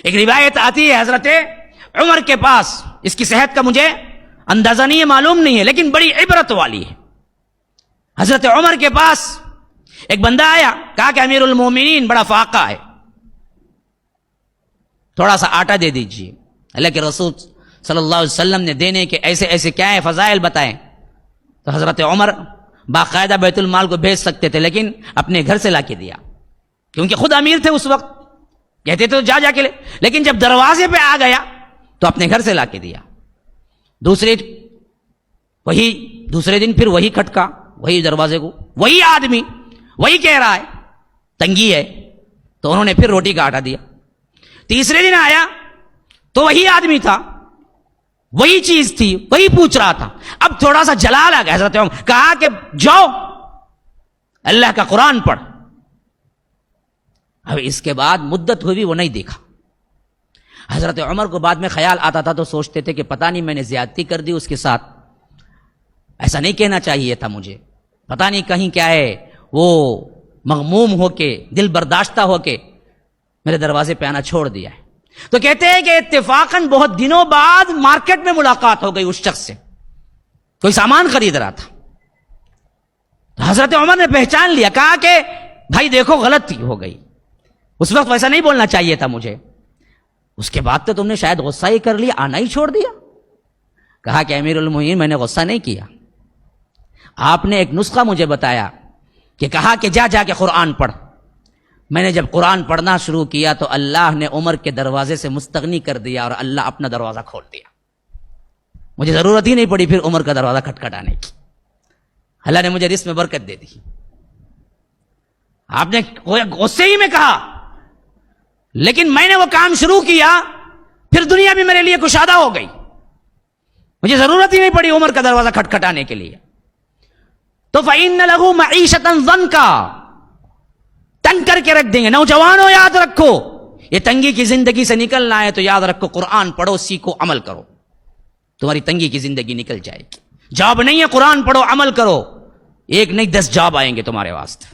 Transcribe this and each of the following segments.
ایک روایت آتی ہے حضرت عمر کے پاس، اس کی صحت کا مجھے اندازہ نہیں ہے، معلوم نہیں ہے، لیکن بڑی عبرت والی ہے۔ حضرت عمر کے پاس ایک بندہ آیا، کہا کہ امیر المومنین بڑا فاقہ ہے، تھوڑا سا آٹا دے دیجیے۔ اللہ کے رسول صلی اللہ علیہ وسلم نے دینے کے ایسے ایسے کیا ہے فضائل بتائیں، تو حضرت عمر باقاعدہ بیت المال کو بھیج سکتے تھے، لیکن اپنے گھر سے لا کے دیا، کیونکہ خود امیر تھے اس وقت، کہتے تو جا کے لے، لیکن جب دروازے پہ آ گیا تو اپنے گھر سے لا کے دیا۔ دوسرے دن پھر وہی کھٹکا، وہی دروازے کو، وہی آدمی وہی کہہ رہا ہے تنگی ہے، تو انہوں نے پھر روٹی کا آٹا دیا۔ تیسرے دن آیا تو وہی آدمی تھا، وہی چیز تھی، وہی پوچھ رہا تھا۔ اب تھوڑا سا جلال آ گیا حضرت عمر، کہا کہ جاؤ اللہ کا قرآن پڑھ۔ اب اس کے بعد مدت ہوئی وہ نہیں دیکھا۔ حضرت عمر کو بعد میں خیال آتا تھا تو سوچتے تھے کہ پتہ نہیں میں نے زیادتی کر دی اس کے ساتھ، ایسا نہیں کہنا چاہیے تھا مجھے، پتہ نہیں کہیں کیا ہے وہ مغموم ہو کے دل برداشتہ ہو کے میرے دروازے پہ آنا چھوڑ دیا ہے۔ تو کہتے ہیں کہ اتفاقاً بہت دنوں بعد مارکیٹ میں ملاقات ہو گئی اس شخص سے، کوئی سامان خرید رہا تھا، تو حضرت عمر نے پہچان لیا، کہا کہ بھائی دیکھو غلطی ہو گئی، اس وقت ویسا نہیں بولنا چاہیے تھا مجھے، اس کے بعد تو تم نے شاید غصہ ہی کر لیا، آنا ہی چھوڑ دیا۔ کہا کہ امیر المومنین میں نے غصہ نہیں کیا، آپ نے ایک نسخہ مجھے بتایا کہ کہا کہ جا کے قرآن پڑھ۔ میں نے جب قرآن پڑھنا شروع کیا تو اللہ نے عمر کے دروازے سے مستغنی کر دیا اور اللہ اپنا دروازہ کھول دیا، مجھے ضرورت ہی نہیں پڑی پھر عمر کا دروازہ کھٹکھٹانے کی، اللہ نے مجھے رزق میں برکت دے دی۔ آپ نے غصے ہی میں کہا، لیکن میں نے وہ کام شروع کیا، پھر دنیا بھی میرے لیے کشادہ ہو گئی، مجھے ضرورت ہی نہیں پڑی عمر کا دروازہ کھٹکھٹانے کے لیے۔ تو فَإِنَّ لَهُ مَعِيشَةً ضَنْكَا، تنگ کر کے رکھ دیں گے۔ نوجوانوں یاد رکھو، یہ تنگی کی زندگی سے نکلنا ہے تو یاد رکھو قرآن پڑھو، سیکھو، عمل کرو، تمہاری تنگی کی زندگی نکل جائے گی۔ جاب نہیں ہے، قرآن پڑھو، عمل کرو، ایک نہیں 10 جاب آئیں گے تمہارے واسطے،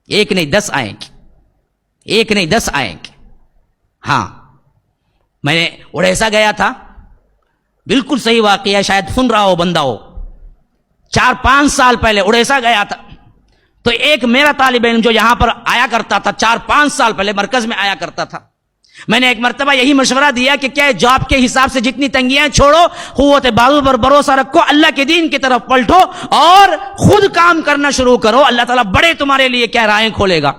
ایک نہیں 10 آئیں گے، ایک نہیں 10 آئیں گے۔ ہاں میں نے اڑیسہ گیا تھا، بالکل صحیح واقعہ، شاید سن رہا ہو بندہ ہو، 4-5 سال پہلے اڑیسہ گیا تھا، تو ایک میرا طالب علم جو یہاں پر آیا کرتا تھا 4-5 سال پہلے مرکز میں آیا کرتا تھا، میں نے ایک مرتبہ یہی مشورہ دیا کہ کیا جاب کے حساب سے جتنی تنگیاں چھوڑو، قوت بازو پر بھروسہ رکھو، اللہ کے دین کی طرف پلٹو اور خود کام کرنا شروع کرو، اللہ تعالیٰ بڑے تمہارے لیے کیا راہیں کھولے گا۔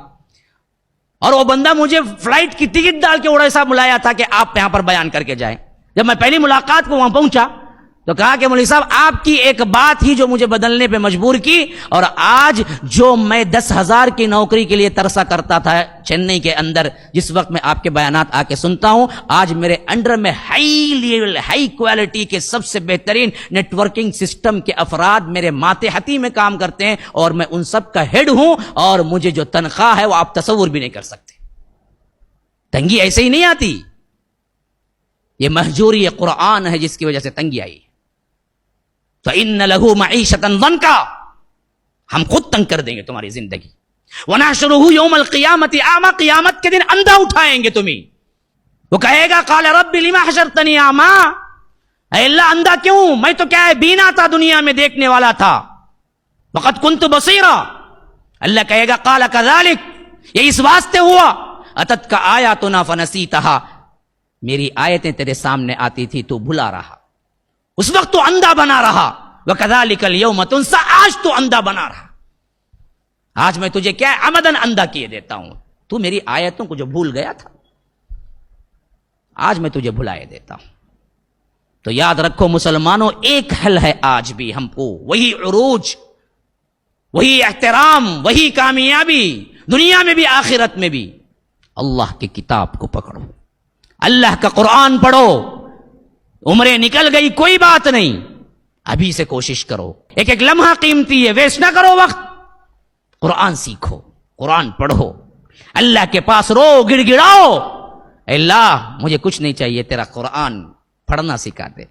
اور وہ بندہ مجھے فلائٹ کی ٹکٹ ڈال کے اڑیسہ بلایا تھا کہ آپ یہاں پر بیان کر کے جائیں۔ جب میں پہلی ملاقات کو وہاں پہنچا تو کہا کہ مولوی صاحب آپ کی ایک بات ہی جو مجھے بدلنے پہ مجبور کی، اور آج جو میں 10,000 کی نوکری کے لیے ترسا کرتا تھا چنئی کے اندر، جس وقت میں آپ کے بیانات آ کے سنتا ہوں، آج میرے انڈر میں ہائی لیول، ہائی کوالٹی کے سب سے بہترین نیٹ ورکنگ سسٹم کے افراد میرے ماتحتی میں کام کرتے ہیں، اور میں ان سب کا ہیڈ ہوں، اور مجھے جو تنخواہ ہے وہ آپ تصور بھی نہیں کر سکتے۔ تنگی ایسے ہی نہیں آتی، یہ مہجوری قرآن ہے جس کی وجہ سے تنگی آئی۔ فَإِنَّ لَهُ مَعِيشَةً ضَنْكَا، ہم خود تنگ کر دیں گے تمہاری زندگی۔ وَنَحْشُرُهُ يَوْمَ الْقِيَامَةِ أَعْمَىٰ، قیامت کے دن اندھا اٹھائیں گے تمہیں، وہ کہے گا قَالَ رَبِّ لِمَ حَشَرْتَنِي أَعْمَىٰ، اے اللہ اندھا کیوں، میں تو کیا ہے بینا تھا، دنیا میں دیکھنے والا تھا، وَقَدْ كُنْتُ بَصِيرًا، اللہ کہے گا قَالَ كَذَلِكَ، یہ اس واسطے ہوا، أَتَتْكَ آيَاتُنَا فَنَسِيتَهَا، میری آیتیں تیرے سامنے آتی تھی تو بھلا رہا، اس وقت تو اندھا بنا رہا، وَكَذَلِكَ الْيَوْمَ تُنسَىٰ، آج تو اندھا بنا رہا، آج میں تجھے کیا ہے عمدن اندھا کیے دیتا ہوں، تو میری آیتوں کو جو بھول گیا تھا آج میں تجھے بھلائے دیتا ہوں۔ تو یاد رکھو مسلمانوں، ایک حل ہے آج بھی ہم کو، وہی عروج، وہی احترام، وہی کامیابی، دنیا میں بھی آخرت میں بھی، اللہ کی کتاب کو پکڑو، اللہ کا قرآن پڑھو۔ عمریں نکل گئی کوئی بات نہیں، ابھی سے کوشش کرو، ایک ایک لمحہ قیمتی ہے، ویسٹ نہ کرو وقت، قرآن سیکھو، قرآن پڑھو، اللہ کے پاس رو، گڑ گڑاؤ، اے اللہ مجھے کچھ نہیں چاہیے، تیرا قرآن پڑھنا سکھا دے۔